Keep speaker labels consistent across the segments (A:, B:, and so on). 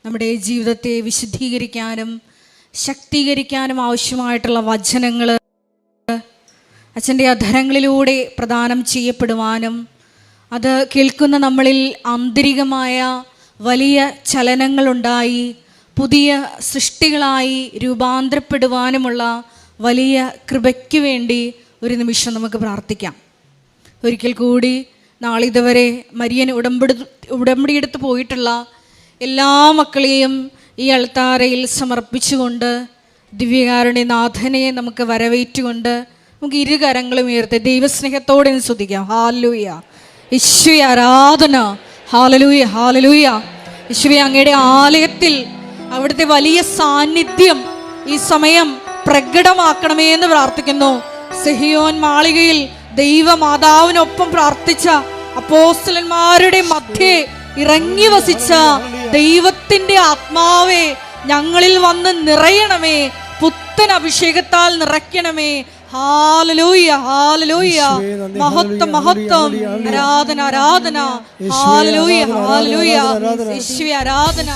A: നമ്മുടെ ജീവിതത്തെ വിശുദ്ധീകരിക്കാനും ശക്തീകരിക്കാനും ആവശ്യമായിട്ടുള്ള വചനങ്ങൾ അച്ഛൻ്റെ അധരങ്ങളിലൂടെ പ്രദാനം ചെയ്യപ്പെടുവാനും അത് കേൾക്കുന്ന നമ്മളിൽ ആന്തരികമായ വലിയ ചലനങ്ങളുണ്ടായി പുതിയ സൃഷ്ടികളായി രൂപാന്തരപ്പെടുവാനുമുള്ള വലിയ കൃപയ്ക്ക് വേണ്ടി ഒരു നിമിഷം നമുക്ക് പ്രാർത്ഥിക്കാം. ഒരിക്കൽ കൂടി നാളിതുവരെ മരിയൻ ഉടമ്പടിയെടുത്ത് പോയിട്ടുള്ള എല്ലാ മക്കളെയും ഈ അൾത്താരയിൽ സമർപ്പിച്ചുകൊണ്ട് ദിവ്യകാരുണ്യനാഥനെ നമുക്ക് വരവേറ്റുകൊണ്ട് നമുക്ക് ഇരുകരങ്ങളും ഉയർത്തി ദൈവസ്നേഹത്തോടെ സ്തുതിക്കാം. ഹല്ലേലൂയ, യേശുവേ ആരാധന. ഹല്ലേലൂയ, ഹല്ലേലൂയ. യേശുവേ, അങ്ങയുടെ ആലയത്തിൽ അവിടുത്തെ വലിയ സാന്നിധ്യം ഈ സമയം പ്രകടമാക്കണമേ എന്ന് പ്രാർത്ഥിക്കുന്നു. സിഹിയോൻ മാളികയിൽ ദൈവമാതാവിനൊപ്പം പ്രാർത്ഥിച്ച അപ്പോസ്തലന്മാരുടെ മധ്യേ ഇറങ്ങി വസിച്ച ദൈവത്തിന്റെ ആത്മാവേ, ഞങ്ങളിൽ വന്ന് നിറയണമേ, പുത്തൻ അഭിഷേകത്താൽ നിറയ്ക്കണമേ. ഹല്ലേലൂയ, ഹല്ലേലൂയ. മഹത്വം, മഹത്വം. ആരാധന, ആരാധന. ഹല്ലേലൂയ, ഹല്ലേലൂയ. യേശുവേ ആരാധന.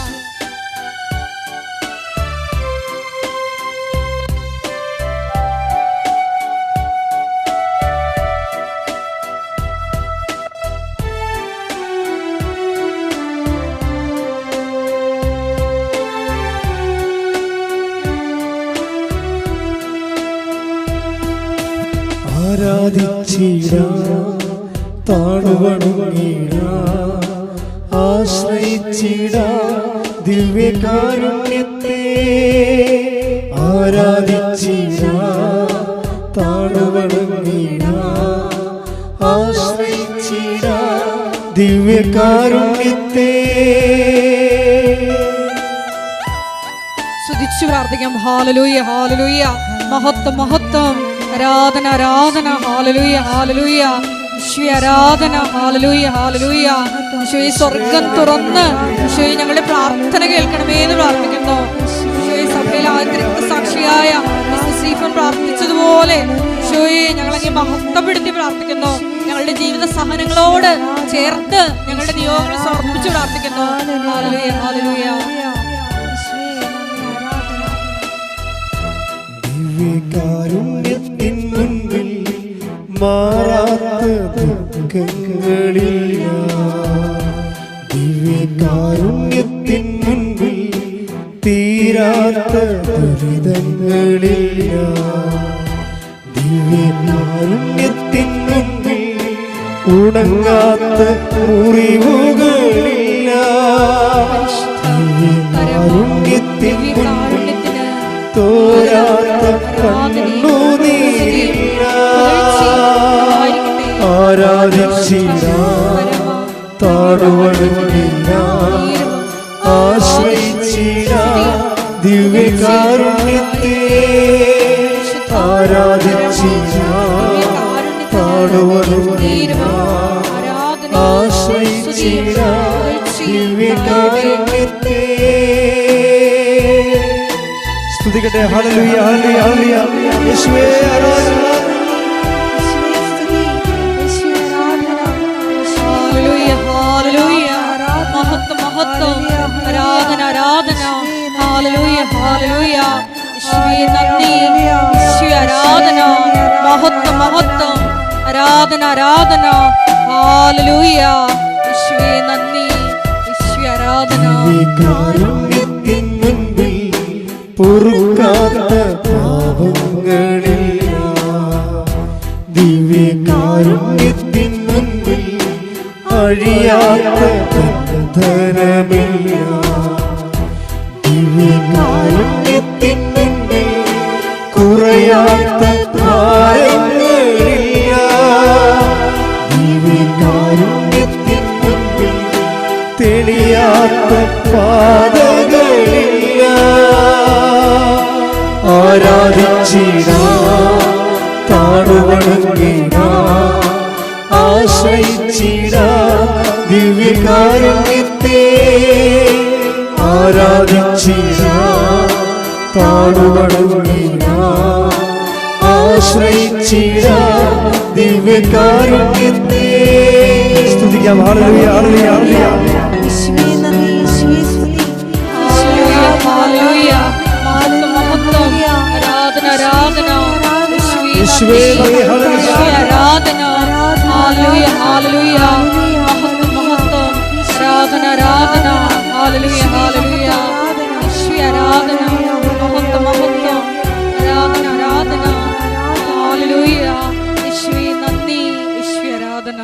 B: ആരാധിച്ചിടാം, താണുവണങ്ങിടാം, ആശ്രയിച്ചിടാം ദിവ്യകാരുണ്യത്തെ. ആരാധിച്ചിടാം, താണുവണങ്ങിടാം, ആശ്രയിച്ചിടാം ദിവ്യകാരുണ്യത്തെ.
A: സ്തുതിച്ചു പ്രാർത്ഥിക്കാം. ഹല്ലേലൂയ, ഹല്ലേലൂയ. മഹത്വം, മഹത്വം. ആരാധന, ആരാധന. ഹല്ലേലൂയ, ഹല്ലേലൂയ. യേശുവേ ആരാധന. ഹല്ലേലൂയ, ഹല്ലേലൂയ. യേശുവേ, സ്വർഗ്ഗം തുറന്ന് യേശുവേ ഞങ്ങളുടെ പ്രാർത്ഥന കേൾക്കണമേ എന്ന് പ്രാർത്ഥിക്കുന്നു. യേശുവേ, സഭയിൽ ആദ്യത്തെ സാക്ഷിയായ സ്റ്റീഫൻ പ്രാർത്ഥിച്ചതുപോലെ യേശുവേ ഞങ്ങളങ്ങ് മഹത്വപ്പെടുത്തി പ്രാർത്ഥിക്കുന്നു. ഞങ്ങളുടെ ജീവിത സഹനങ്ങളോട് ചേർത്ത് ഞങ്ങളുടെ നിയോഗങ്ങൾ സമർപ്പിച്ച് പ്രാർത്ഥിക്കുന്നു. Hallelujah, hallelujah.
B: ദിവ്യകാരുണ്യത്തിൻ മുൻപിൽ മാറാത്ത ദുഃഖങ്ങളില്ല. ദിവ്യകാരുണ്യത്തിൻ മുൻപിൽ തീരാത്ത ദുരിതങ്ങളില്ല. ദിവ്യകാരുണ്യത്തിൻ മുൻപിൽ ഉണങ്ങാത്ത മുറിവുകളില്ല. ദിവ്യകാരുണ്യത്തിൻ മുൻപിൽ തോരാത്ത കണ്ണുനീരില്ല. ആരാധിച്ചിടാം, താണുവണങ്ങിടാം, ആശ്രയിച്ചിടാം ദിവ്യകാരുണ്യത്തെ. ആരാധിച്ചിടാം, താണുവണങ്ങിടാം, ആശ്രയിച്ചിടാം ദിവ്യകാരുണ്യത്തെ. സ്തുതിക്കട്ടെ. ഹല്ലേലൂയ, ഹല്ലേലൂയ, ഹല്ലേലൂയ. യേശുവേ ആരാധന.
A: ഹല്ലേലൂയ, ഹല്ലേലൂയ. മഹത്വം, മഹത്വം. ആരാധന, ആരാധന. ഹല്ലേലൂയ, ഹല്ലേലൂയ. യേശുവേ നന്ദി. യേശുവേ ആരാധന. മഹത്വം, മഹത്വം. ആരാധന, ആരാധന. ഹല്ലേലൂയ. യേശുവേ നന്ദി. യേശുവേ ആരാധന.
B: ദിവ്യകാരുണ്യത്തിൻ മുൻപിൽ പൊറുക്കാത്ത പാപങ്ങളില്ല. ദിവ്യകാരുണ്യത്തിൻ മുൻപിൽ അഴിയാത്ത ബന്ധനമില്ല. ദിവ്യകാരുണ്യത്തിൻ മുൻപിൽ കുറയാത്ത ഭാരങ്ങളില്ല. ദിവ്യകാരുണ്യത്തിൻ മുൻപിൽ തെളിയാത്ത പാതകളില്ല. ആരാധിച്ചിടാം, താണുവണങ്ങിടാം, ആശ്രയിച്ചിടാം ദിവ്യകാരുണ്യത്തെ. ആരാധിച്ചിടാം, താണുവണങ്ങിടാം, ആശ്രയിച്ചിടാം ദിവ്യകാരുണ്യത്തെ. സ്തുതിക്കാം. ഹല്ലേലൂയ, ഹല്ലേലൂയ, ഹല്ലേലൂയ.
A: ആരാധന മഹത്വം മഹത്വം ആരാധന ആരാധന ഹല്ലേലൂയ യേശുവേ നന്ദി യേശുവേ ആരാധന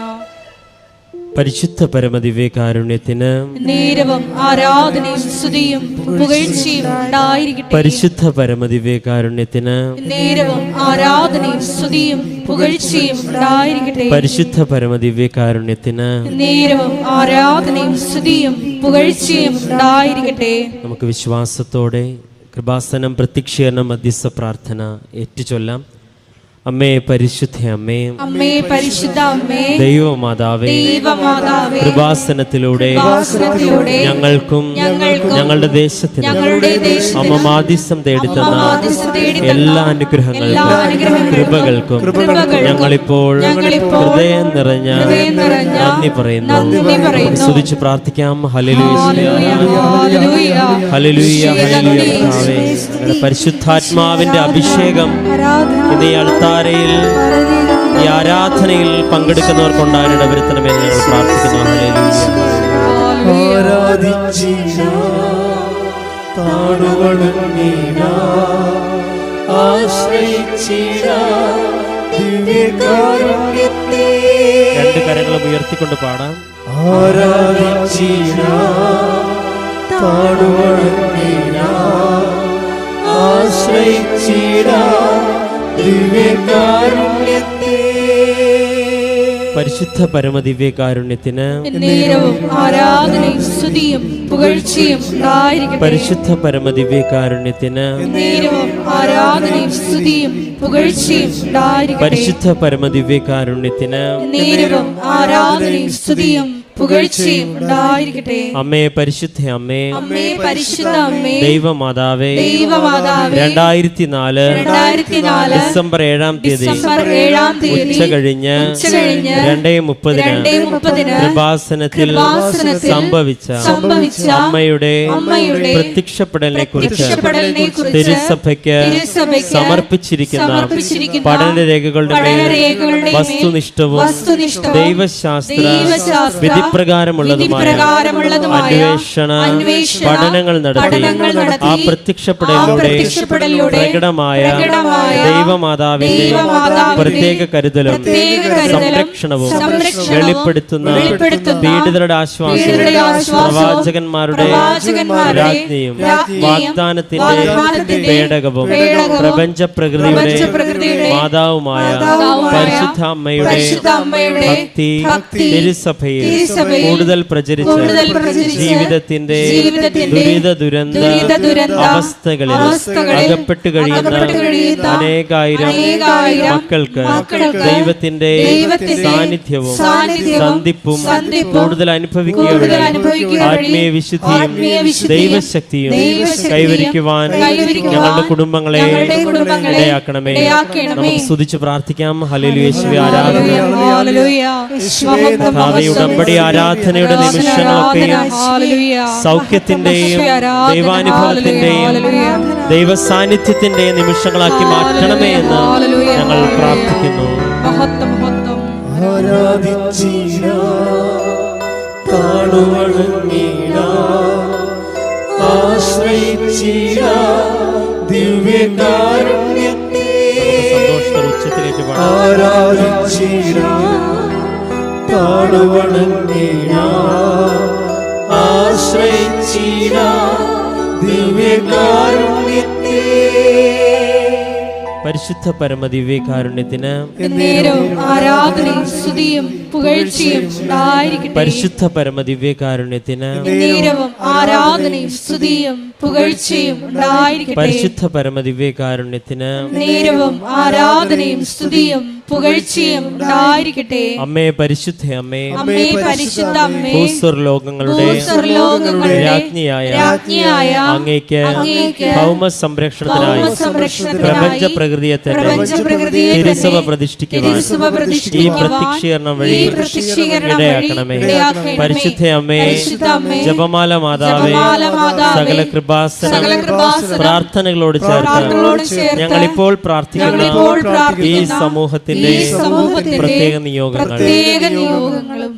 C: പരിശുദ്ധ പരമദിവ്യകാരുണ്യത്തിന്
A: നേരവും ആരാധനയും സ്തുതിയും പുകഴ്ചയും ഉണ്ടായിരിക്കട്ടെ.
C: പരിശുദ്ധ പരമദിവ്യകാരുണ്യത്തിന്
A: നേരവും ആരാധനയും സ്തുതിയും പുകഴ്ചയും ഉണ്ടായിരിക്കട്ടെ.
C: പരിശുദ്ധ പരമദിവ്യകാരുണ്യത്തിന്
A: നേരവും ആരാധനയും സ്തുതിയും പുകഴ്ചയും ഉണ്ടായിരിക്കട്ടെ.
C: നമുക്ക് വിശ്വാസത്തോടെ കൃപാസനം പ്രത്യക്ഷീകരണം മധ്യസ്ഥ പ്രാർത്ഥന ഏറ്റുചൊല്ലാം. അമ്മേ പരിശുദ്ധ അമ്മേ,
A: അമ്മേ പരിശുദ്ധ അമ്മേ,
C: ദൈവമാതാവേ,
A: ദൈവമാതാവേ,
C: കൃപാസനത്തിലൂടെ ഞങ്ങൾക്കും ഞങ്ങളുടെ ദേശത്തിനും അമ്മ മാധ്യസ്ഥം തേടിത്തന്ന എല്ലാ അനുഗ്രഹങ്ങൾക്കും കൃപകൾക്കും ഞങ്ങളിപ്പോൾ ഹൃദയം നിറഞ്ഞ നന്ദി പറയുന്നു. സ്തുതിച്ച് പ്രാർത്ഥിക്കാം. ഹല്ലേലൂയ ഹല്ലേലൂയ ഹല്ലേലൂയ. കർത്താവേ, ഞങ്ങളുടെ പരിശുദ്ധാത്മാവിന്റെ അഭിഷേകം ഇന്ന് ഈ അൾത്താരയിൽ ഈ ആരാധനയിൽ പങ്കെടുക്കുന്നവർക്കുണ്ടാകാൻ വരുത്തണമെന്ന് ഞങ്ങൾ പ്രാർത്ഥിക്കുന്നു. രണ്ട് കരങ്ങളും ഉയർത്തിക്കൊണ്ട് പാടാം. പരിശുദ്ധ പരമദിവ്യകാരുണ്യത്തിന്
A: നേരവും ആരാധനയും സ്തുതിയും പുകഴ്ചയും ഉണ്ടായിരിക്കട്ടെ.
C: പരിശുദ്ധ പരമദിവ്യകാരുണ്യത്തിന്
A: നേരവും ആരാധനയും സ്തുതിയും പുകഴ്ചയും ഉണ്ടായിരിക്കട്ടെ.
C: പരിശുദ്ധ പരമദിവ്യകാരുണ്യത്തിന്
A: നേരവും ആരാധനയും സ്തുതിയും പുകഴ്ചയും ഉണ്ടായിരിക്കട്ടെ.
C: അമ്മേ പരിശുദ്ധ അമ്മേ,
A: അമ്മേ പരിശുദ്ധ അമ്മേ,
C: ദൈവമാതാവേ,
A: ദൈവമാതാവേ,
C: 2004 ഡിസംബർ 7-ാം തീയതി ഉച്ച കഴിഞ്ഞ് 2:30 കൃപാസനത്തിൽ സംഭവിച്ച അമ്മയുടെ പ്രത്യക്ഷപ്പെടലിനെ കുറിച്ച് തിരുസഭയ്ക്ക് സമർപ്പിച്ചിരിക്കുന്ന പഠനരേഖകളുടെ മേൽ വസ്തുനിഷ്ഠവും ദൈവശാസ്ത്ര വിധിപ്രകാരമുള്ളതുമായ അന്വേഷണ പഠനങ്ങൾ നടത്തി ആ പ്രത്യക്ഷപ്പെടലിലൂടെ പ്രകടമായ ദൈവമാതാവിന്റെ പ്രത്യേക കരുതലും സംരക്ഷണവും വെളിപ്പെടുത്തുന്ന പീഡിതരുടെ ആശ്വാസവും പ്രവാചകന്മാരുടെ രാജ്ഞിയും വാഗ്ദാനത്തിന്റെ പേടകവും പ്രപഞ്ച പ്രകൃതിയുടെ മാതാവുമായ പരിശുദ്ധ അമ്മയുടെ ഭക്തി തിരുസഭയിൽ കൂടുതൽ പ്രചരിച്ച് ജീവിതത്തിന്റെ ദുരിത ദുരന്ത അവസ്ഥകളിൽ അകപ്പെട്ടു കഴിയുന്ന അനേകായിരം മക്കൾക്ക് ദൈവത്തിന്റെ സാന്നിധ്യവും സന്ധിപ്പും കൂടുതൽ അനുഭവിക്കുകയുള്ള ആത്മീയ വിശുദ്ധിയും ദൈവശക്തിയും കൈവരിക്കുവാൻ ഞങ്ങളുടെ കുടുംബങ്ങളെ ഇടയാക്കണമേ. നമുക്ക് സ്തുതിച്ച് പ്രാർത്ഥിക്കാം. ഹല്ലേലൂയ യേശുവേ ആരാധന. ഉടമ്പടി ആരാധനയുടെ നിമിഷങ്ങളൊക്കെയും സൗഖ്യത്തിന്റെയും ദൈവാനുഭവത്തിന്റെയും ദൈവസാന്നിധ്യത്തിന്റെയും നിമിഷങ്ങളാക്കി മാറ്റണമേ എന്ന് ഞങ്ങൾ പ്രാർത്ഥിക്കുന്നു. സന്തോഷത്തോടെ ഉച്ചത്തിലേക്ക് പരിശുദ്ധ പരമദിവ്യകാരുണ്യത്തിന്
A: ആരാധനയും സ്തുതിയും പുകഴ്ചയും ഉണ്ടായിരിക്കട്ടെ.
C: പരിശുദ്ധ പരമദിവ്യകാരുണ്യത്തിന്
A: ആരാധനയും സ്തുതിയും പുകഴ്ചയും ഉണ്ടായിരിക്കട്ടെ.
C: പരിശുദ്ധ പരമദിവ്യകാരുണ്യത്തിന്
A: ആരാധനയും സ്തുതിയും പുകഴ്ചയും ഉണ്ടായിരിക്കട്ടെ.
C: അമ്മേ പരിശുദ്ധ അമ്മേ,
A: അമ്മേ പരിശുദ്ധ അമ്മേ,
C: ഭൂസ്വർലോകങ്ങളുടെ രാജ്ഞിയായ അങ്ങേക്ക് ഭൗമ സംരക്ഷണത്തിനായി പ്രപഞ്ച പ്രകൃതിയെ തന്നെ തിരുസഭ പ്രതിഷ്ഠിക്കുവാൻ ഈ പ്രത്യക്ഷീകരണം വഴി ഇടയാക്കണമേ. പരിശുദ്ധ അമ്മേ, ജപമാല മാതാവേ, സകല കൃപാസന പ്രാർത്ഥനകളോട് ചേർത്ത് ഞങ്ങളിപ്പോൾ പ്രാർത്ഥിക്കുന്ന ഈ സമൂഹത്തിന്റെ പ്രത്യേക നിയോഗങ്ങളും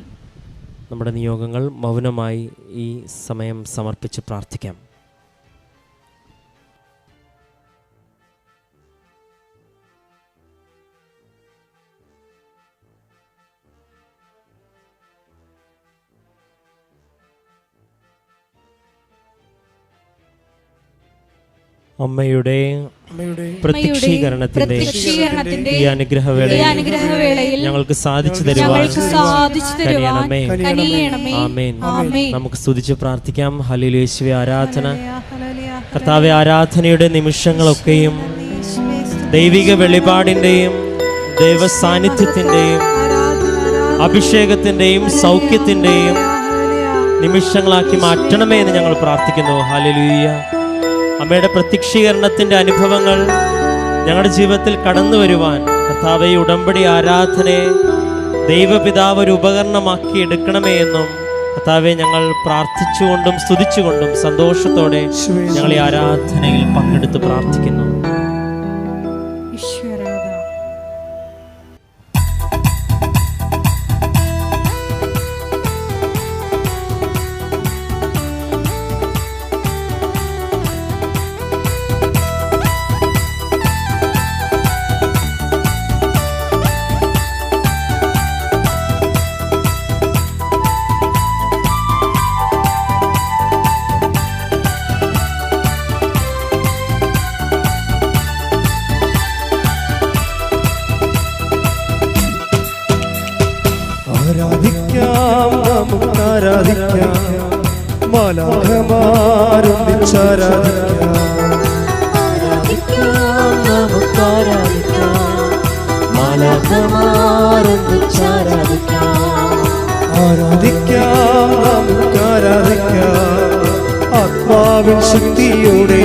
C: നമ്മുടെ നിയോഗങ്ങൾ മൗനമായി ഈ സമയം സമർപ്പിച്ച് പ്രാർത്ഥിക്കാം. അമ്മയുടെ പ്രത്യക്ഷീകരണത്തിന്റെ ഈ അനുഗ്രഹവേളയിൽ ഞങ്ങൾക്ക് സാധിച്ചു തരുവാൻ കഴിയണമേ. ആമേൻ. നമുക്ക് സ്തുതിച്ച് പ്രാർത്ഥിക്കാം. ഹല്ലേലൂയ. യേശുവേ ആരാധന. കർത്താവേ, ആരാധനയുടെ നിമിഷങ്ങളൊക്കെയും ദൈവിക വെളിപാടിന്റെയും ദൈവ സാന്നിധ്യത്തിന്റെയും അഭിഷേകത്തിന്റെയും സൗഖ്യത്തിന്റെയും നിമിഷങ്ങളാക്കി മാറ്റണമേ എന്ന് ഞങ്ങൾ പ്രാർത്ഥിക്കുന്നു. ഹല്ലേലൂയ. അമ്മയുടെ പ്രത്യക്ഷീകരണത്തിന്റെ അനുഭവങ്ങൾ ഞങ്ങളുടെ ജീവിതത്തിൽ കടന്നു വരുവാൻ കർത്താവേ, ഉടമ്പടി ആരാധനയെ ദൈവപിതാവ് ഒരു ഉപകരണമാക്കി എടുക്കണമേ എന്നും കർത്താവെ ഞങ്ങൾ പ്രാർത്ഥിച്ചുകൊണ്ടും സ്തുതിച്ചുകൊണ്ടും സന്തോഷത്തോടെ ഞങ്ങൾ ഈ ആരാധനയിൽ പങ്കെടുത്ത് പ്രാർത്ഥിക്കുന്നു.
B: ആത്മാവിൻ ശക്തിയോടെ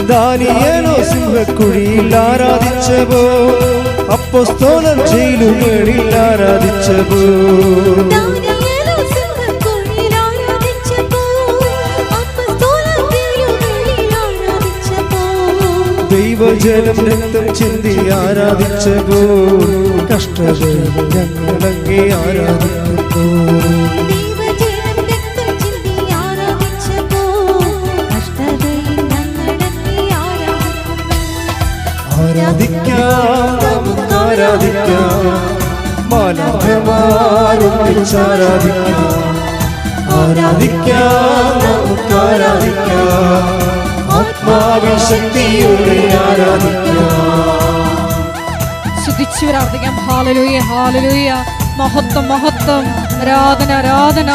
B: ദാനിയേലോ സിംഹക്കുഴിയിൽ ആരാധിച്ചവോ, അപ്പോസ്തലർ ജയിലുകളിൽ ആരാധിച്ചവോ, ദൈവജനം രക്തം ചിന്തി ആരാധിച്ചവോ, കഷ്ടതയിൽ ഞങ്ങളങ്ങേ ആരാധിക്കുന്നു. ആത്മാവിൻ ശക്തിയോടെ
A: സ്തുതിച്ചു പ്രാർത്ഥിക്കാം. ഹല്ലേലൂയ, ഹല്ലേലൂയ. മഹത്വം, മഹത്വം. ആരാധന, ആരാധന.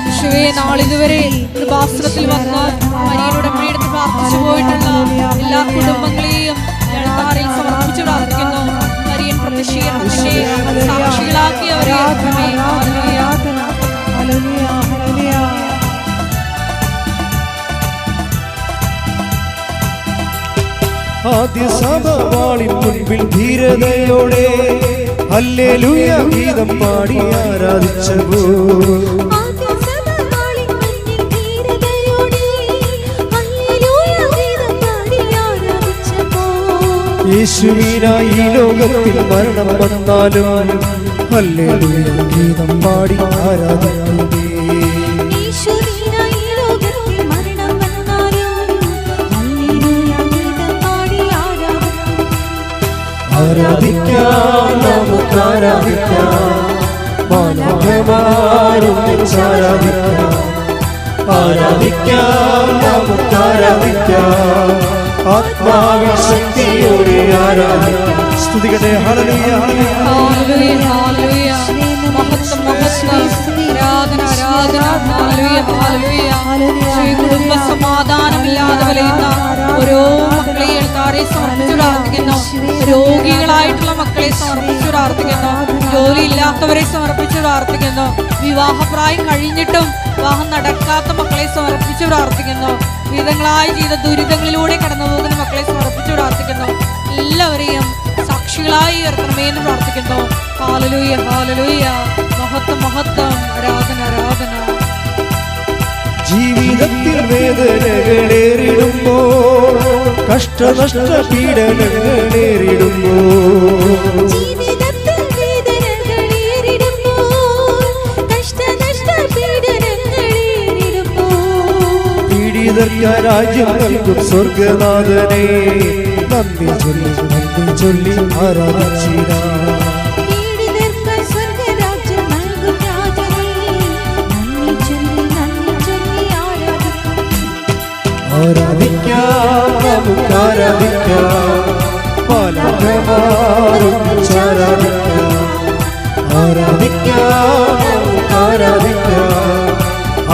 A: യേശുവേ, നാളിതുവരെ കൃപാസനത്തിൽ വന്ന് മരിയയുടെ പീഠത്തിൽ പ്രാർത്ഥിച്ചു പോയിട്ടുള്ള എല്ലാ കുടുംബങ്ങളെയും എഴുത്താറിൽ സമർപ്പിച്ചു പ്രാർത്ഥിക്കുന്നു. മരിയൻ പ്രത്യക്ഷീകരണത്തിന്റെ സാക്ഷികളാക്കിയവരെ
B: ആദ്യ സഭവാളിൻ മുൻപിൽ ധീരതയോടെ ഹല്ലേലൂയ ഗീതം പാടി ആരാധിച്ചവോ, യേശുവിനായി ഈ ലോകത്തിൽ മരണം വന്നാലും ഹല്ലേലൂയ ഗീതം പാടി ആരാധിക്കുന്നേ. ആരാധിക്കാം, നമുക്ക് ആരാധിക്കാം, മാനവമാരൊന്നിച്ചാരാധിക്കാം. ആരാധിക്കാം, നമുക്ക് ആരാധിക്കാം, ആത്മാവിൻ ശക്തിയോടെ ആരാധിക്കാം. സ്തുതികട്ടെ. ഹല്ലേലൂയ,
A: ഹല്ലേലൂയ, ഹല്ലേലൂയ. മഹത്വം, മഹത്വം. ആരാധന, ആരാധന. ഹല്ലേലൂയ, ഹല്ലേലൂയ. കുടുംബ സമാധാനമില്ലാതെ വലയുന്ന ഓരോ മക്കളെ എഴുത്താറെ സമർപ്പിച്ചു പ്രാർത്ഥിക്കുന്നു. രോഗികളായിട്ടുള്ള മക്കളെ സമർപ്പിച്ചു പ്രാർത്ഥിക്കുന്നു. ജോലിയില്ലാത്തവരെ സമർപ്പിച്ചു പ്രാർത്ഥിക്കുന്നു. വിവാഹപ്രായം കഴിഞ്ഞിട്ടും വിവാഹം നടക്കാത്ത മക്കളെ സമർപ്പിച്ചു പ്രാർത്ഥിക്കുന്നു. വിധങ്ങളായി ചെയ്ത ദുരിതങ്ങളിലൂടെ കടന്നു പോകുന്ന മക്കളെ സമർപ്പിച്ചു പ്രാർത്ഥിക്കുന്നു. എല്ലാവരെയും സാക്ഷികളായി ഉയർത്തണമേ എന്ന് പ്രാർത്ഥിക്കുന്നു. ഹല്ലേലൂയ, ഹല്ലേലൂയ. മഹത്വം, മഹത്വം. ആരാധന, ആരാധന.
B: ജീവിതത്തിൽ വേദനകളേറിടുമ്പോ, കഷ്ടനഷ്ട പീഡനങ്ങളേറിടുമ്പോ, പീഡിതർക്ക് രാജ്യം നൽകും സ്വർഗനാഥനെ നന്ദി ചൊല്ലി, നന്ദി ചൊല്ലി ആരാധിച്ചിടാം. നമുക്ക് ആരാധിക്കാം. മാലാഖമാരൊന്നിച്ചാരാധിക്കാം. ആരാധിക്കാം, നമുക്ക് ആരാധിക്കാം.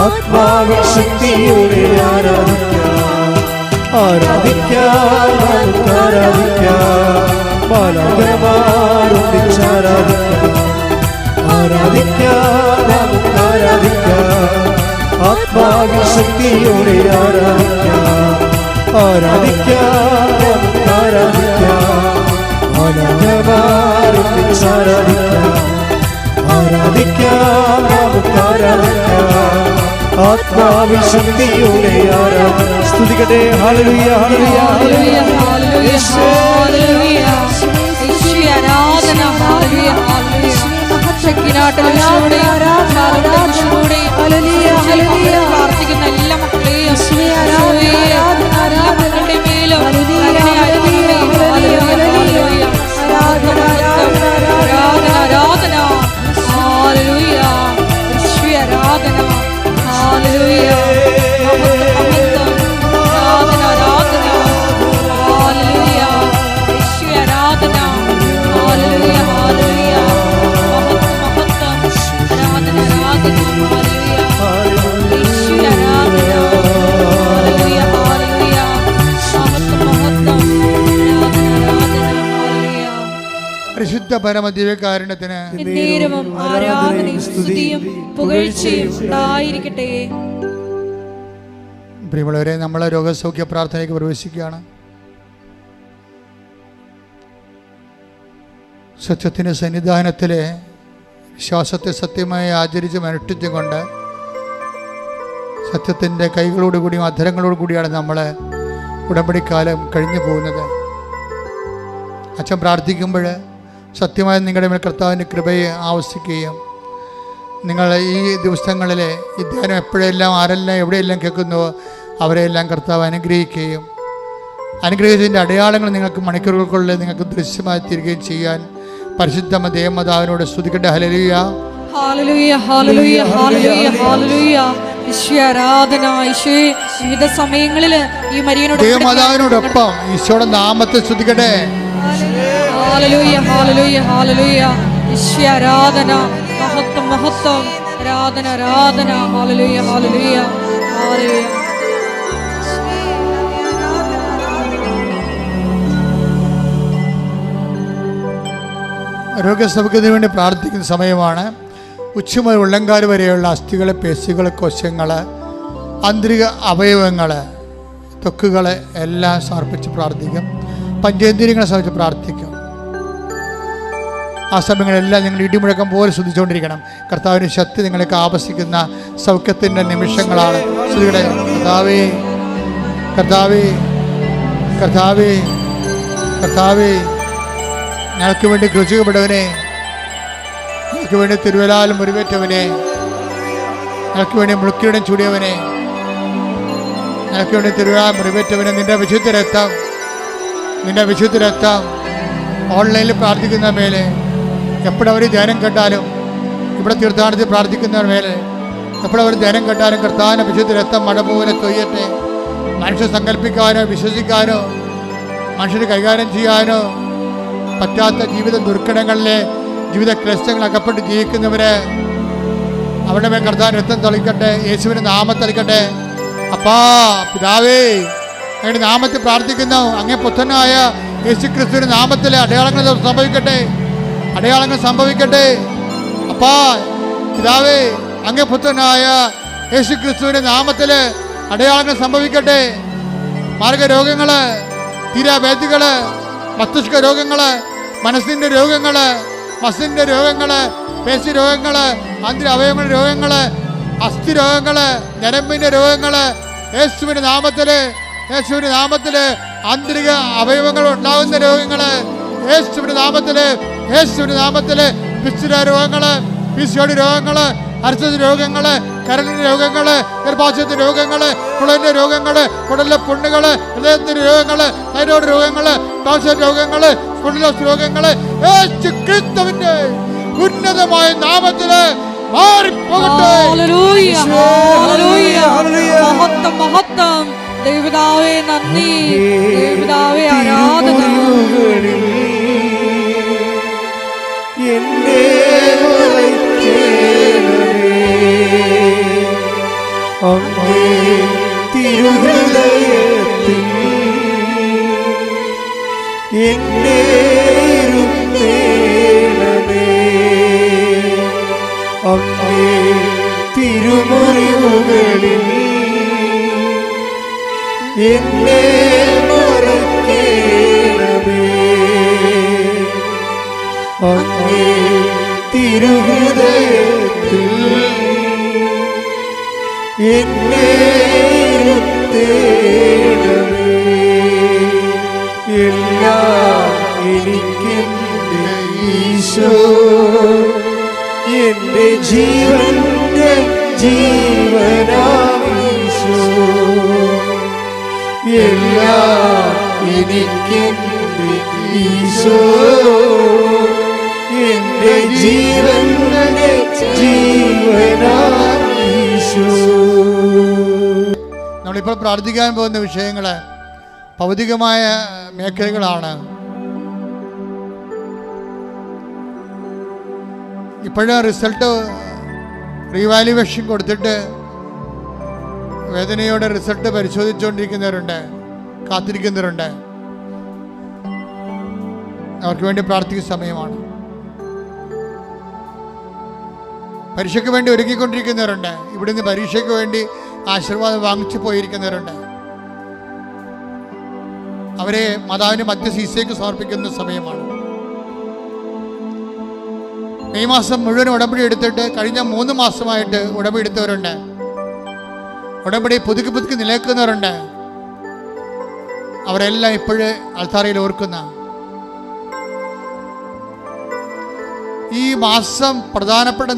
B: ആത്മാവിൻ ശക്തിയോടെ ആരാധിക്കാം. ആരാധിക്കാം, നമുക്ക് ആരാധിക്കാം. മാലാഖമാരൊന്നിച്ചാരാധിക്കാം. ആരാധിക്കാം, നമുക്ക് ആരാധിക്കാം. ആത്മാവിൻ ശക്തിയോടെ ആരാധിക്കാം. ആരാധിക്കാം, നമുക്ക് ആരാധിക്കാം. മാലാഖമാരൊന്നിച്ചാരാധിക്കാം. ആരാധിക്കാം, നമുക്ക് ആരാധിക്കാം. ആത്മാവിൻ ശക്തിയോടെ ആരാധിക്കാം. സ്തുതിക്കട്ടെ. ഹല്ലേലൂയ, ഹല്ലേലൂയ,
A: ഹല്ലേലൂയ, ഹല്ലേലൂയ, ഹല്ലേലൂയ. യേശുവേ ആരാധന. ഹല്ലേലൂയ, ഹല്ലേലൂയ. ശക്തിനാട്ടിലൂടെ പ്രാർത്ഥിക്കുന്ന എല്ലാ മക്കളെയും മക്കളുടെ മേലും ആരാധന. ഹല്ലേലൂയ, യേശുവേ ആരാധന. ഹല്ലേലൂയ, ആരാധന, ആരാധന. ഹല്ലേലൂയ, യേശുവേ ആരാധന. ഹല്ലേലൂയ, ഹല്ലേലൂയ.
D: പരിശുദ്ധ പരമദിവ്യകാരുണ്യത്തിന്
A: എന്നേരവും ആരാധനയും സ്തുതിയും പുകഴ്ചയും ഉണ്ടായിരിക്കട്ടെ.
D: പ്രിയമുള്ളവരെ, നമ്മളെ രോഗസൗഖ്യ പ്രാർത്ഥനയ്ക്ക് പ്രവേശിക്കുകയാണ്. സത്യത്തിൻ്റെ സന്നിധാനത്തിലെ വിശ്വാസത്തെ സത്യമായി ആചരിച്ചും അനുഷ്ഠിച്ചും കൊണ്ട് സത്യത്തിൻ്റെ കൈകളോടുകൂടിയും അധരങ്ങളോടുകൂടിയാണ് നമ്മൾ ഉടമ്പടിക്കാലം കഴിഞ്ഞു പോകുന്നത്. അച്ഛൻ പ്രാർത്ഥിക്കുമ്പോൾ സത്യമായി നിങ്ങളുടെ മേൽ കർത്താവിൻ്റെ കൃപയെ ആവശ്യിക്കുകയും നിങ്ങൾ ഈ ദിവസങ്ങളിൽ ഈ ധ്യാനം എപ്പോഴെല്ലാം ആരെല്ലാം എവിടെയെല്ലാം കേൾക്കുന്നുവോ അവരെയെല്ലാം കർത്താവ് അനുഗ്രഹിക്കുകയും അനുഗ്രഹിച്ചതിൻ്റെ അടയാളങ്ങൾ നിങ്ങൾക്ക് മണിക്കൂറുകൾക്കുള്ളിൽ നിങ്ങൾക്ക് ദൃശ്യമായി തീരുകയും ചെയ്യാൻ പരിശുദ്ധ ദേവമാതാവിനോട് സ്തുതിക്കട്ടെ. ഹല്ലേലൂയ,
A: ഹല്ലേലൂയ, ഹല്ലേലൂയ, ഹല്ലേലൂയ, ഹല്ലേലൂയ. ഈശോ ആരാധന. ഈശോ വിവിധ സമയങ്ങളിൽ ഈ മരിയനോട്
D: ദേവമാതാവിനോടൊപ്പം ഈശോയുടെ നാമത്തെ സ്തുതിക്കട്ടെ.
A: ഹല്ലേലൂയ, ഹല്ലേലൂയ, ഹല്ലേലൂയ. ഈശോ ആരാധന. മഹത്വം, മഹത്വം. ആരാധന, ആരാധന. ഹല്ലേലൂയ, ഹല്ലേലൂയ, ഹല്ലേലൂയ.
D: രോഗസൗഖ്യത്തിന് വേണ്ടി പ്രാർത്ഥിക്കുന്ന സമയമാണ്. ഉച്ച മുതൽ ഉള്ളങ്കാല് വരെയുള്ള അസ്ഥികൾ, പേശികൾ, കോശങ്ങൾ, ആന്തരിക അവയവങ്ങൾ, ത്വക്കുകൾ എല്ലാം സമർപ്പിച്ച് പ്രാർത്ഥിക്കും. പഞ്ചേന്ദ്രിയങ്ങളെ സമർപ്പിച്ച് പ്രാർത്ഥിക്കും. ആ സമയങ്ങളെല്ലാം നിങ്ങൾ ഇടിമുഴക്കം പോലെ ശ്രദ്ധിച്ചുകൊണ്ടിരിക്കണം. കർത്താവിൻ്റെ ശക്തി നിങ്ങൾക്ക് ആവശ്യിക്കുന്ന സൗഖ്യത്തിൻ്റെ നിമിഷങ്ങളാണ്. ശ്രീകളെ, കർത്താവേ, കർത്താവേ, കർത്താവേ, കർത്താവേ, ഞങ്ങൾക്ക് വേണ്ടി ക്രൂശിക്കപ്പെട്ടവനെ, ഞങ്ങൾക്ക് വേണ്ടി തിരുവലാൽ മുറിവേറ്റവനെ, ഞങ്ങൾക്ക് വേണ്ടി മുളുക്കിടം ചൂടിയവനെ, ഞങ്ങൾക്ക് വേണ്ടി തിരുവലാൽ മുറിവേറ്റവനെ, നിന്റെ വിശുദ്ധ രക്തം, നിന്റെ വിശുദ്ധ രക്തം ഓൺലൈനിൽ പ്രാർത്ഥിക്കുന്ന മേലെ, എപ്പോഴവർ ധ്യാനം കേട്ടാലും, ഇവിടെ തീർത്ഥാടനത്തിൽ പ്രാർത്ഥിക്കുന്നവർ മേലെ എപ്പോഴവർ ധ്യാനം കേട്ടാലും കർത്താവിൻ്റെ വിശുദ്ധ രക്തം മഴ പോലെ തൊയ്യട്ടെ. മനുഷ്യർ സങ്കല്പിക്കാനോ വിശ്വസിക്കാനോ മനുഷ്യർ കൈകാര്യം ചെയ്യാനോ പറ്റാത്ത ജീവിത ദുർഘടങ്ങളിലെ ജീവിത ക്ലേശങ്ങൾ അകപ്പെട്ട് ജീവിക്കുന്നവര് അവരുടെ മേൽ കർത്താവിൻ്റെ രക്തം തളിക്കട്ടെ. യേശുവിൻ്റെ നാമം തളിക്കട്ടെ. അപ്പാ, പിതാവേ, അങ്ങയുടെ നാമത്തിൽ പ്രാർത്ഥിക്കുന്നു. അങ്ങേ പുത്രനായ യേശു ക്രിസ്തുവിൻ്റെ നാമത്തിലെ അടയാളങ്ങൾ സംഭവിക്കട്ടെ, അടയാളങ്ങൾ സംഭവിക്കട്ടെ. അപ്പാ, പിതാവേ, അങ്ങേ പുത്രനായ യേശു ക്രിസ്തുവിൻ്റെ നാമത്തിൽ അടയാളങ്ങൾ സംഭവിക്കട്ടെ. മാർഗരോഗങ്ങൾ, തീരാവേദികൾ, മസ്തിഷ്ക രോഗങ്ങൾ, മനസ്സിൻ്റെ രോഗങ്ങൾ, മസിൻ്റെ രോഗങ്ങൾ, പേശി രോഗങ്ങൾ, ആന്തരിക അവയവങ്ങളുടെ രോഗങ്ങൾ, അസ്ഥി രോഗങ്ങൾ, ഞരമ്പിൻ്റെ രോഗങ്ങൾ, യേശുവിൻ്റെ നാമത്തിൽ, യേശുവിൻ്റെ നാമത്തിൽ ആന്തരിക അവയവങ്ങൾ ഉണ്ടാകുന്ന രോഗങ്ങൾ, യേശുവിൻ്റെ നാമത്തിൽ, യേശുവിൻ്റെ നാമത്തിൽ പിസ്തുര രോഗങ്ങൾ, പിസിയോടി രോഗങ്ങൾ, അർച്ചത രോഗങ്ങൾ, കരളിൻ്റെ രോഗങ്ങൾ, ഗർഭാശയത്തിൻ്റെ രോഗങ്ങൾ, കുടലിൻ്റെ രോഗങ്ങൾ, കുടലിലെ പുണ്ണുകൾ, ഹൃദയത്തിൻ്റെ രോഗങ്ങൾ, തൈറോയ്ഡ് രോഗങ്ങൾ, ടോൺസിൽ രോഗങ്ങൾ, സ്പോണ്ടിലോസിസ് രോഗങ്ങൾ യേശു ക്രിസ്തുവിന്റെ ഉന്നതമായ നാമത്തിൽ മാറിപ്പോകട്ടെ.
A: ഹല്ലേലൂയ, ഹല്ലേലൂയ, മഹത്വം, മഹത്വം. ദൈവപിതാവേ നന്ദി, ദൈവപിതാവേ ആരാധന.
B: തിരുമുറിവുകളിൽ എന്നെ മറയ്ക്കണമേ. അങ്ങേ തിരുഹൃദയത്തിൽ എന്നെ ഇരുത്തേണമേ. അങ്ങേ തിരുമുറിവുകളിൽ എന്നെ മറയ്ക്കണമേ. അങ്ങേ തിരുഹൃദയത്തിൽ എന്നെ ഇരുത്തേണമേ. എല്ലാം എനിക്കെന്റെ ഈശോ, എന്റെ ജീവന്റെ ജീവനാമീശോ. എല്ലാം എനിക്കെന്റെ ഈശോ, എന്റെ ജീവന്റെ ജീവനാമീശോ.
D: നമ്മളിപ്പോൾ പ്രാർത്ഥിക്കാൻ പോകുന്ന വിഷയങ്ങൾ ഭൗതികമായ മേഖലകളാണ്. ഇപ്പോഴും റിസൾട്ട് റീവാലുവേഷൻ കൊടുത്തിട്ട് വേദനയോടെ റിസൾട്ട് പരിശോധിച്ചുകൊണ്ടിരിക്കുന്നവരുണ്ട്, കാത്തിരിക്കുന്നവരുണ്ട്. അവർക്ക് വേണ്ടി പ്രാർത്ഥിക്കുന്ന സമയമാണ്. പരീക്ഷയ്ക്ക് വേണ്ടി ഒരുക്കിക്കൊണ്ടിരിക്കുന്നവരുണ്ട്. ഇവിടുന്ന് പരീക്ഷയ്ക്ക് വേണ്ടി ആശീർവാദം വാങ്ങിച്ചു പോയിരിക്കുന്നവരുണ്ട്. അവരെ മാതാവിന്റെ മധ്യശീശയ്ക്ക് സമർപ്പിക്കുന്ന സമയമാണ്. മെയ് മാസം മുഴുവൻ ഉടമ്പടി എടുത്തിട്ട് കഴിഞ്ഞ 3 മാസമായിട്ട് ഉടമ്പടി എടുത്തവരുണ്ട്. ഉടമ്പടി പുതുക്കി നിലനിൽക്കുന്നവരുണ്ട്. അവരെല്ലാം ഇപ്പോഴേ അൾത്താരയിൽ ഓർക്കുന്ന ഈ മാസം പ്രധാനപ്പെട്ട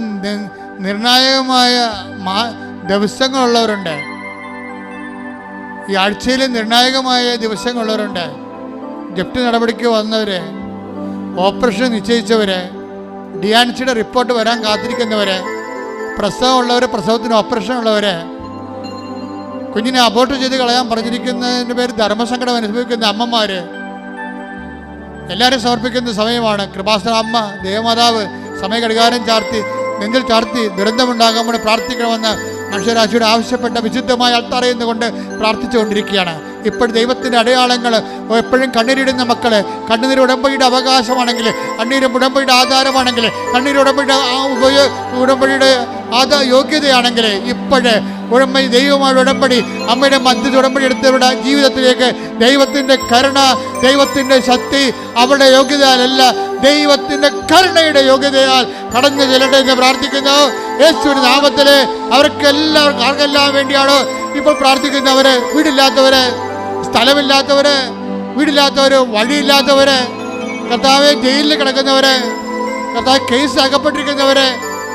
D: നിർണായകമായ ദിവസങ്ങളുള്ളവരുണ്ട്. ഈ ആഴ്ചയിൽ നിർണായകമായ ദിവസങ്ങളുള്ളവരുണ്ട്. ജപ്തി നടപടിക്ക് വന്നവര്, ഓപ്പറേഷൻ നിശ്ചയിച്ചവര്, ഡിയാൻസിയുടെ റിപ്പോർട്ട് വരാൻ കാത്തിരിക്കുന്നവര്, പ്രസവമുള്ളവർ, പ്രസവത്തിന് ഓപ്പറേഷൻ ഉള്ളവര്, കുഞ്ഞിനെ അബോർട്ട് ചെയ്ത് കളയാൻ പറഞ്ഞിരിക്കുന്നതിൻ്റെ പേര് ധർമ്മസങ്കടം അനുഭവിക്കുന്ന അമ്മമാര്, എല്ലാവരും സമർപ്പിക്കുന്ന സമയമാണ്. കൃപാസന അമ്മ ദേവമാതാവ് സമയ ഘടികാരം ചാർത്തി നെഞ്ചിൽ ചാർത്തി ദുരന്തമുണ്ടാകാൻ വേണ്ടി പ്രാർത്ഥിക്കണമെന്ന് മനുഷ്യരാശിയുടെ ആവശ്യപ്പെട്ട വിശുദ്ധമായ അൾത്താരയിൽ കൊണ്ട് പ്രാർത്ഥിച്ചുകൊണ്ടിരിക്കുകയാണ്. ഇപ്പോൾ ദൈവത്തിൻ്റെ അടയാളങ്ങൾ എപ്പോഴും കണ്ണീരിടുന്ന മക്കള്, കണ്ണുനീര് ഉടമ്പടിയുടെ അവകാശമാണെങ്കിൽ, കണ്ണീര് ഉടമ്പടിയുടെ ആധാരമാണെങ്കിൽ, കണ്ണീര് ഉടമ്പടിയുടെ യോഗ്യതയാണെങ്കിൽ, ഇപ്പോഴ് ഉടമ്പടി ദൈവമായ ഉടമ്പടി അമ്മയുടെ മധ്യത്തിൽ ഉടമ്പടി എടുത്തവരുടെ ജീവിതത്തിലേക്ക് ദൈവത്തിൻ്റെ കരുണ, ദൈവത്തിൻ്റെ ശക്തി അവരുടെ യോഗ്യതയാലല്ല, ദൈവത്തിൻ്റെ കരുണയുടെ യോഗ്യതയാൽ കടന്നു ചെല്ലട്ടെ എന്ന് പ്രാർത്ഥിക്കുന്നു. യേശുവിന്റെ നാമത്തില് ആർക്കെല്ലാം വേണ്ടിയാണോ ഇപ്പോൾ പ്രാർത്ഥിക്കുന്നവര്, വീടില്ലാത്തവര്, സ്ഥലമില്ലാത്തവര്, വീടില്ലാത്തവര്, വഴിയില്ലാത്തവര്, കർത്താവെ ജയിലിൽ കിടക്കുന്നവര്, കർത്താവ് കേസ് അകപ്പെട്ടിരിക്കുന്നവര്,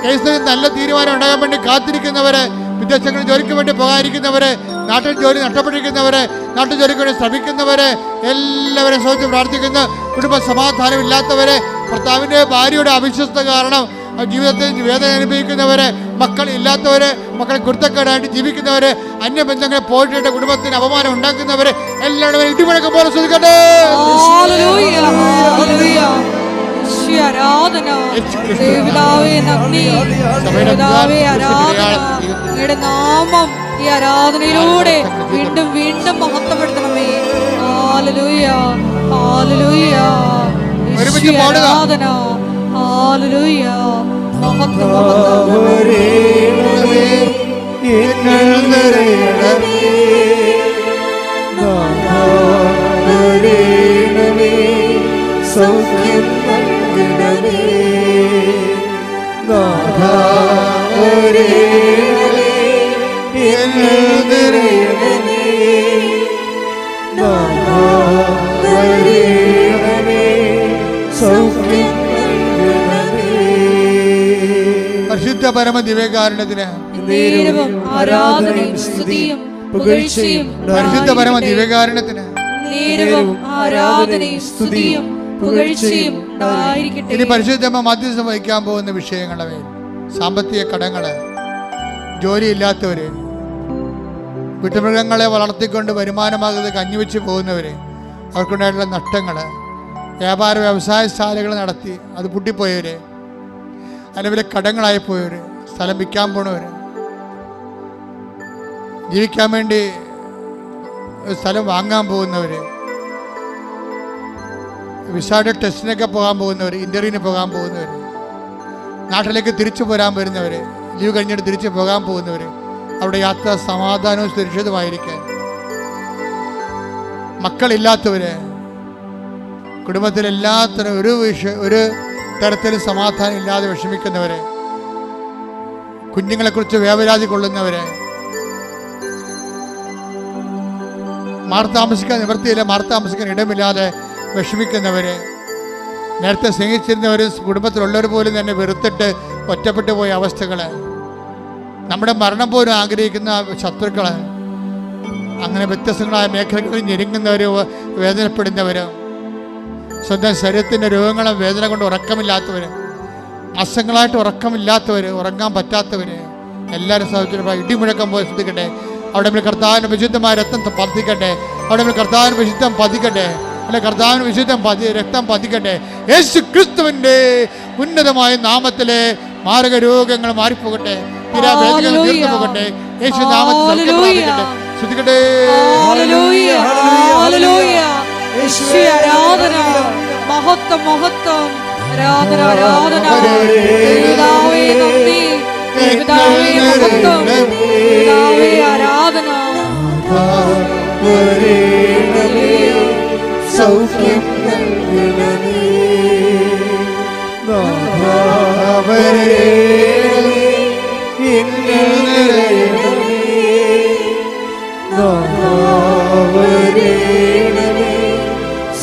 D: കേസിൽ നല്ല തീരുമാനം ഉണ്ടാകാൻ വേണ്ടി കാത്തിരിക്കുന്നവര്, വിദേശങ്ങളിൽ ജോലിക്ക് വേണ്ടി പോകാതിരിക്കുന്നവര്, നാട്ടിൽ ജോലി നഷ്ടപ്പെട്ടിരിക്കുന്നവര്, നാട്ടു ജോലിക്ക് വേണ്ടി ശ്രമിക്കുന്നവര്, എല്ലാവരെയും സംബന്ധിച്ച് പ്രാർത്ഥിക്കുന്നു. കുടുംബ സമാധാനം ഇല്ലാത്തവര്, ഭർത്താവിൻ്റെ ഭാര്യയുടെ അവിശ്വസ്ത കാരണം ജീവിതത്തിൽ വേദന അനുഭവിക്കുന്നവര്, മക്കൾ ഇല്ലാത്തവര്, മക്കളെ കുരുത്തക്കേടായിട്ട് ജീവിക്കുന്നവര്, അന്യബന്ധങ്ങളെ പോയിട്ട് കുടുംബത്തിന് അപമാനം ഉണ്ടാക്കുന്നവര്, എല്ലാവരും ഇടിമുഴക്കം പോലെ ശ്രദ്ധിക്കട്ടെ.
A: ആരാധന ദൈവപിതാവേ നന്ദി, ദൈവപിതാവേ ആരാധന. അങ്ങയുടെ നാമം ഈ ആരാധനയിലൂടെ വീണ്ടും വീണ്ടും മഹത്വപ്പെടുത്തണമേ. ഹല്ലേലൂയ, ഹല്ലേലൂയ, ആരാധന, ഹല്ലേലൂയ, മഹത്വം,
B: സൗഖ്യം നൽകണമേ.
D: പരിശുദ്ധ പരമ ദിവ്യകാരുണ്യത്തിന്
A: ആരാധനയും സ്തുതിയും പുകഴ്ചയും
D: പരിശുദ്ധ പരമ ദിവ്യകാരുണ്യത്തിന്
A: ആരാധനയും സ്തുതിയും പുകഴ്ചയും ഉണ്ടായിരിക്കട്ടെ.
D: ഇനി പരിശുദ്ധമ്മ മധ്യസ്ഥം വഹിക്കാൻ പോകുന്ന വിഷയങ്ങളെ സാമ്പത്തിക കടങ്ങള്, ജോലിയില്ലാത്തവര്, വീട്ടുമൃഗങ്ങളെ വളർത്തിക്കൊണ്ട് വരുമാനമാകുന്നത് കഞ്ഞിവെച്ച് പോകുന്നവർ, അവർക്കുണ്ടായിട്ടുള്ള നഷ്ടങ്ങൾ, വ്യാപാര വ്യവസായശാലകൾ നടത്തി അത് പൂട്ടിപ്പോയവർ, അല്ലെങ്കിൽ കടങ്ങളായി പോയവർ, സ്ഥലം വിൽക്കാൻ പോണവർ, ജീവിക്കാൻ വേണ്ടി സ്ഥലം വാങ്ങാൻ പോകുന്നവർ, വിസയുടെ ടെസ്റ്റിനൊക്കെ പോകാൻ പോകുന്നവർ, ഇൻ്റർവ്യൂവിന് പോകാൻ പോകുന്നവർ, നാട്ടിലേക്ക് തിരിച്ചു പോരാൻ വരുന്നവർ, ലീവ് കഴിഞ്ഞിട്ട് തിരിച്ചു പോകാൻ പോകുന്നവർ, അവിടെ യാത്ര സമാധാനവും സുരക്ഷിതമായിരിക്കാൻ, മക്കളില്ലാത്തവർ, കുടുംബത്തിലെല്ലാത്തരും ഒരു തരത്തിലും സമാധാനം ഇല്ലാതെ വിഷമിക്കുന്നവർ, കുഞ്ഞുങ്ങളെക്കുറിച്ച് വേവലാതി കൊള്ളുന്നവർ, മാർത്താമസിക്കാൻ നിവൃത്തിയില്ല, മാർത്താമസിക്കാൻ ഇടമില്ലാതെ വിഷമിക്കുന്നവർ, നേരത്തെ സ്നേഹിച്ചിരുന്നവരും കുടുംബത്തിലുള്ളവർ പോലും തന്നെ വെറുത്തിട്ട് ഒറ്റപ്പെട്ടു പോയ അവസ്ഥകൾ, നമ്മുടെ മരണം പോലും ആഗ്രഹിക്കുന്ന ശത്രുക്കൾ, അങ്ങനെ വ്യത്യസ്തങ്ങളായ മേഖലകളിൽ ഞെരുങ്ങുന്നവർ, വേദനപ്പെടുന്നവർ, സ്വന്തം ശരീരത്തിൻ്റെ രോഗങ്ങളും വേദന കൊണ്ട് ഉറക്കമില്ലാത്തവർ, മാസങ്ങളായിട്ട് ഉറക്കമില്ലാത്തവർ, ഉറങ്ങാൻ പറ്റാത്തവർ, എല്ലാവരും സാഹചര്യം ഇടിമുഴക്കം പോലെ ശ്രദ്ധിക്കട്ടെ. അവിടെ കർത്താവിന് വിശുദ്ധമായ രക്തം പതിക്കട്ടെ. അവിടെ കർത്താവിന് വിശുദ്ധം പതിക്കട്ടെ. അല്ലെ കർത്താവിന് വിശുദ്ധം രക്തം പതിക്കട്ടെ. യേശു ക്രിസ്തുവിൻ്റെ ഉന്നതമായ നാമത്തിലെ മാരക രോഗങ്ങൾ മാറിപ്പോകട്ടെ, തീരാവേദനകൾ തീർന്നു പോകട്ടെ. യേശു നാമത്തിൽ ശ്രദ്ധിക്കട്ടെ.
A: ആരാധന, മഹത്വം, മഹത്വം, ആരാധന, ആരാധന. പിതാവേ നന്ദി, പിതാവേ മഹത്വം, പിതാവേ ആരാധന.
B: സൗഖ്യം നൽകണമേ,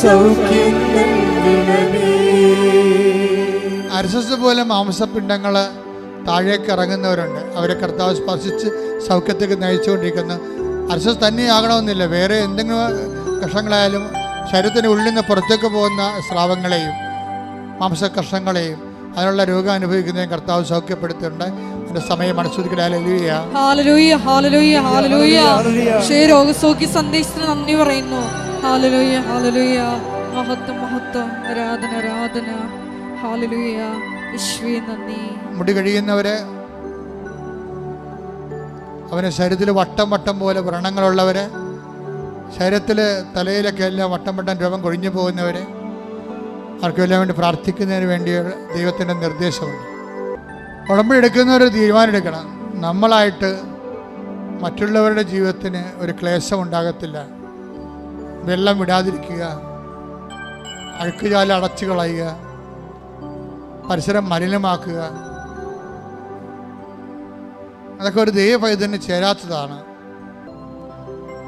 B: സൗഖ്യം നൽകണമേ.
D: അർശസ് പോലെ മാംസപിണ്ഡങ്ങൾ താഴേക്ക് ഇറങ്ങുന്നവരുണ്ട്. അവരെ കർത്താവ് സ്പർശിച്ച് സൗഖ്യത്തേക്ക് നയിച്ചുകൊണ്ടിരിക്കുന്നു. അർശസ് തന്നെയാകണമെന്നില്ല, വേറെ എന്തെങ്കിലും കഷങ്ങളായാലും ശരീരത്തിന് ഉള്ളിൽ നിന്ന് പുറത്തേക്ക് പോകുന്ന സ്രാവങ്ങളെയും മാംസകഷ്ണങ്ങളെയും അതിനുള്ള രോഗം അനുഭവിക്കുന്നതിന് കർത്താവ് സൗഖ്യപ്പെടുത്തിയിട്ടുണ്ട്. അതിന്റെ സമയം മനസ്സുദിക്കട്ടെ. ഹല്ലേലൂയ,
A: ഹല്ലേലൂയ, ഹല്ലേലൂയ, ഹല്ലേലൂയ. രോഗസൗഖ്യ സന്ദേശത്തിന് നന്ദി പറയുന്നു. ഹല്ലേലൂയ, ഹല്ലേലൂയ, മഹത്വം, മഹത്വം, ആരാധന, ആരാധന. ഹല്ലേലൂയ, യേശുവേ നന്ദി.
D: മുടി കഴിയുന്നവര്, അവന് ശരീരത്തിൽ വട്ടം വട്ടം പോലെ വ്രണങ്ങളുള്ളവര്, ശരീരത്തിൽ തലയിലൊക്കെ എല്ലാം വട്ടം വട്ടം രോഗം കൊഴിഞ്ഞു പോകുന്നവർ, ആർക്കെല്ലാം വേണ്ടി പ്രാർത്ഥിക്കുന്നതിന് വേണ്ടി ദൈവത്തിൻ്റെ നിർദ്ദേശമുണ്ട്. ഉടമ്പെടുക്കുന്നവർ തീരുമാനം എടുക്കണം. നമ്മളായിട്ട് മറ്റുള്ളവരുടെ ജീവിതത്തിന് ഒരു ക്ലേശം ഉണ്ടാകത്തില്ല. വെള്ളം വിടാതിരിക്കുക, അഴുക്കുചാല അടച്ചു കളയുക, പരിസരം മലിനമാക്കുക, അതൊക്കെ ഒരു ദൈവഭയത്തിന് ചേരാത്തതാണ്.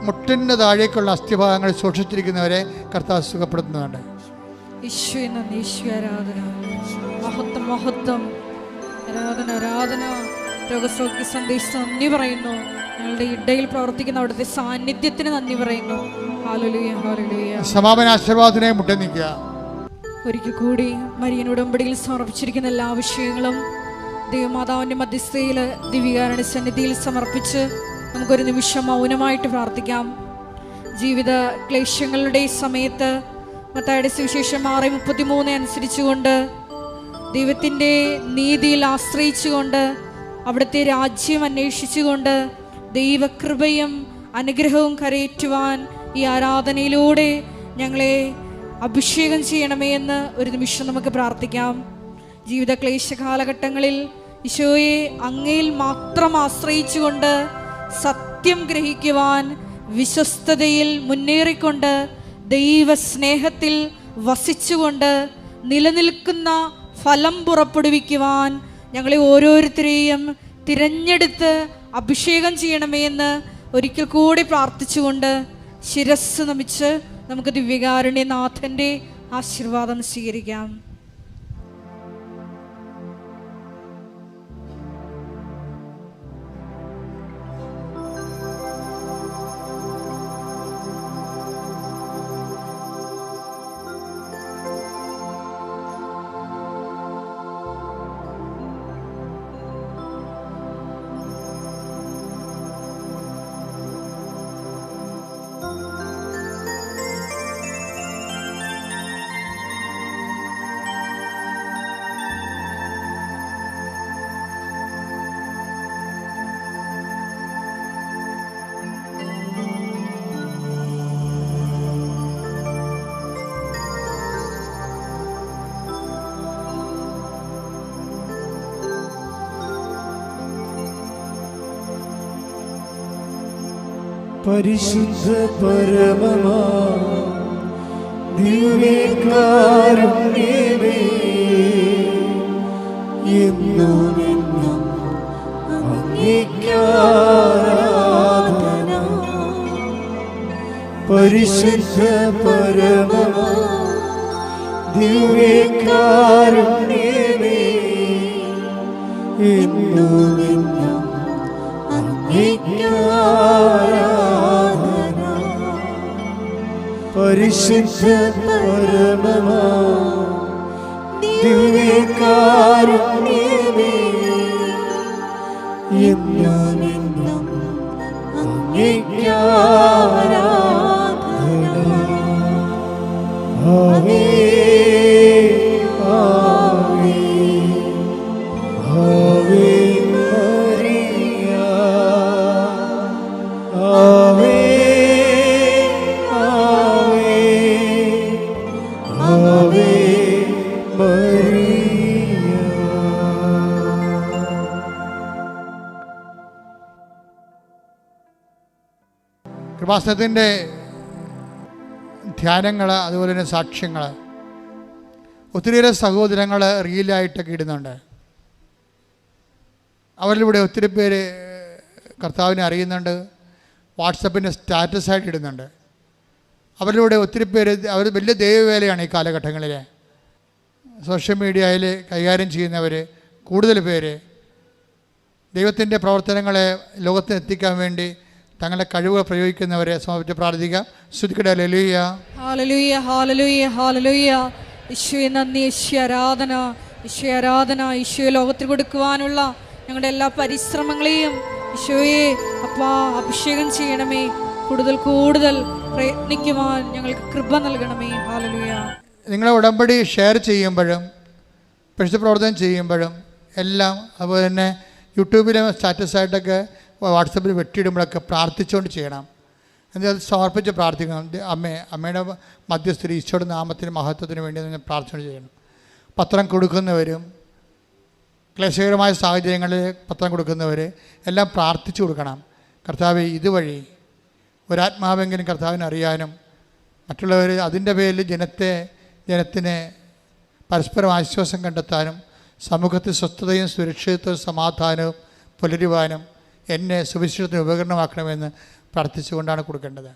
D: മുട്ടിൻ്റെ താഴേക്കുള്ള അസ്ഥിഭാഗങ്ങൾ സൂക്ഷിച്ചിരിക്കുന്നവരെ കർത്താവ് സുഖപ്പെടുത്തുന്നുണ്ട്.
A: മഹത്വം, മഹത്വം, ആരാധന, ആരാധന. രോഗസൗഖ്യ സന്ദേശം നന്ദി പറയുന്നു. ഞങ്ങളുടെ ഇടയിൽ പ്രവർത്തിക്കുന്ന അവിടുത്തെ സാന്നിധ്യത്തിന് നന്ദി പറയുന്നു. Hallelujah, hallelujah.
D: സമാപന ആശീർവാദത്തിനായി മുട്ട നിൽക്കുക.
A: ഒരിക്കൽ കൂടി മരിയൻ ഉടമ്പടിയിൽ സമർപ്പിച്ചിരിക്കുന്ന എല്ലാ വിഷയങ്ങളും ദൈവമാതാവിൻ്റെ മധ്യസ്ഥയിൽ ദിവ്യകാരുണ്യ സന്നിധിയിൽ സമർപ്പിച്ച് നമുക്കൊരു നിമിഷം മൗനമായിട്ട് പ്രാർത്ഥിക്കാം. ജീവിത ക്ലേശങ്ങളുടെ സമയത്ത് മത്തായിയുടെ സുവിശേഷം 6:33 അനുസരിച്ചുകൊണ്ട് ദൈവത്തിൻ്റെ നീതിയിൽ ആശ്രയിച്ചുകൊണ്ട് അവിടുത്തെ രാജ്യം അന്വേഷിച്ചുകൊണ്ട് ദൈവകൃപയും അനുഗ്രഹവും കരയേറ്റുവാൻ ഈ ആരാധനയിലൂടെ ഞങ്ങളെ അഭിഷേകം ചെയ്യണമേ എന്ന് ഒരു നിമിഷം നമുക്ക് പ്രാർത്ഥിക്കാം. ജീവിത ക്ലേശ കാലഘട്ടങ്ങളിൽ ഈശോയെ അങ്ങയിൽ മാത്രം ആശ്രയിച്ചുകൊണ്ട് സത്യം ഗ്രഹിക്കുവാൻ, വിശ്വസ്തതയിൽ മുന്നേറിക്കൊണ്ട് ദൈവസ്നേഹത്തിൽ വസിച്ചുകൊണ്ട് നിലനിൽക്കുന്ന ഫലം പുറപ്പെടുവിക്കുവാൻ ഞങ്ങളെ ഓരോരുത്തരെയും തിരഞ്ഞെടുത്ത് അഭിഷേകം ചെയ്യണമേ എന്ന് ഒരിക്കൽ കൂടി പ്രാർത്ഥിച്ചുകൊണ്ട് ശിരസ് നമിച്ച് നമുക്ക് ദിവ്യകാരുണ്യനാഥൻ്റെ ആശീർവാദം സ്വീകരിക്കാം.
B: പരിശുദ്ധ പരമമാ ദിവ്യകാരുണ്യമേ, എന്നും എന്നും അങ്ങേയ്ക്കാരാധന. പരിശുദ്ധ പരമമാ ദിവ്യകാരുണ്യമേ, എന്നും എന്നും അങ്ങേയ്ക്കാരാധന. പരിശുദ്ധ പരമമാ ദിവ്യകാരുണ്യമേ, എന്നും എന്നും അങ്ങേയ്ക്കാരാധന. ആവേ ആവേ ആവേ മരിയ, ആവേ ആവേ ആവേ മരിയ.
D: കൃപാസനത്തിൻ്റെ ധ്യാനങ്ങൾ, അതുപോലെ തന്നെ സാക്ഷ്യങ്ങൾ, ഒത്തിരിയേറെ സഹോദരങ്ങൾ റീലായിട്ടൊക്കെ ഇടുന്നുണ്ട്. അവരിലൂടെ ഒത്തിരി പേര് കർത്താവിനെ അറിയുന്നുണ്ട്, വാട്സപ്പിൻ്റെ സ്റ്റാറ്റസായിട്ട് ഇടുന്നുണ്ട്. അവരിലൂടെ ഒത്തിരി പേര്, അവർ വലിയ ദൈവവേലയാണ് ഈ കാലഘട്ടങ്ങളിൽ. സോഷ്യൽ മീഡിയയിൽ കൈകാര്യം ചെയ്യുന്നവർ കൂടുതൽ പേര് ദൈവത്തിൻ്റെ പ്രവർത്തനങ്ങളെ ലോകത്തിന് എത്തിക്കാൻ വേണ്ടി തങ്ങളുടെ കഴിവുകൾ പ്രയോഗിക്കുന്നവരെ സമർപ്പിച്ച് പ്രാർത്ഥിക്കാം. സ്തുതിക്കട്ടെ. ഹല്ലേലൂയ,
A: ഹല്ലേലൂയ, ഹല്ലേലൂയ, ഹല്ലേലൂയ. ഈശോയെ നന്ദി, ഈശോ ആരാധന, ഈശോ ആരാധന. ഈശോയെ ലോകത്തിൽ കൊടുക്കുവാനുള്ള ഞങ്ങളുടെ എല്ലാ പരിശ്രമങ്ങളെയും ഈശോയെ അപ്പാ അഭിഷേകം ചെയ്യണമേ. കൂടുതൽ കൂടുതൽ പ്രയത്നിക്കുവാൻ ഞങ്ങൾക്ക് കൃപ നൽകണമേ. ഹല്ലേലൂയ.
D: നിങ്ങളെ ഉടമ്പടി ഷെയർ ചെയ്യുമ്പോഴും പരിശുദ്ധ പ്രവർത്തനം ചെയ്യുമ്പോഴും എല്ലാം, അതുപോലെ തന്നെ യൂട്യൂബിലെ സ്റ്റാറ്റസായിട്ടൊക്കെ വാട്സപ്പിൽ വെട്ടിയിടുമ്പോഴൊക്കെ പ്രാർത്ഥിച്ചുകൊണ്ട് ചെയ്യണം. എന്നാൽ സമർപ്പിച്ച് പ്രാർത്ഥിക്കണം. അമ്മയുടെ മധ്യസ്ഥിതി ഈശോയുടെ നാമത്തിന് മഹത്വത്തിന് വേണ്ടി നിങ്ങൾ പ്രാർത്ഥന ചെയ്യണം. പത്രം കൊടുക്കുന്നവരും ക്ലേശകരമായ സാഹചര്യങ്ങളിൽ പത്രം കൊടുക്കുന്നവർ എല്ലാം പ്രാർത്ഥിച്ചു കൊടുക്കണം. കർത്താവേ, ഇതുവഴി ഒരാത്മാവെങ്കിലും കർത്താവിനെ അറിയാനും മറ്റുള്ളവർ അതിൻ്റെ പേരിൽ ജനത്തിന് പരസ്പരം ആശ്വാസം കണ്ടെത്താനും സമൂഹത്തിൽ സ്വസ്ഥതയും സുരക്ഷിതത്വവും സമാധാനവും പുലരുവാനും എന്നെ സുവിശേഷത്തിന് ഉപകരണമാക്കണമെന്ന് പ്രാർത്ഥിച്ചുകൊണ്ടാണ് കൊടുക്കേണ്ടത്.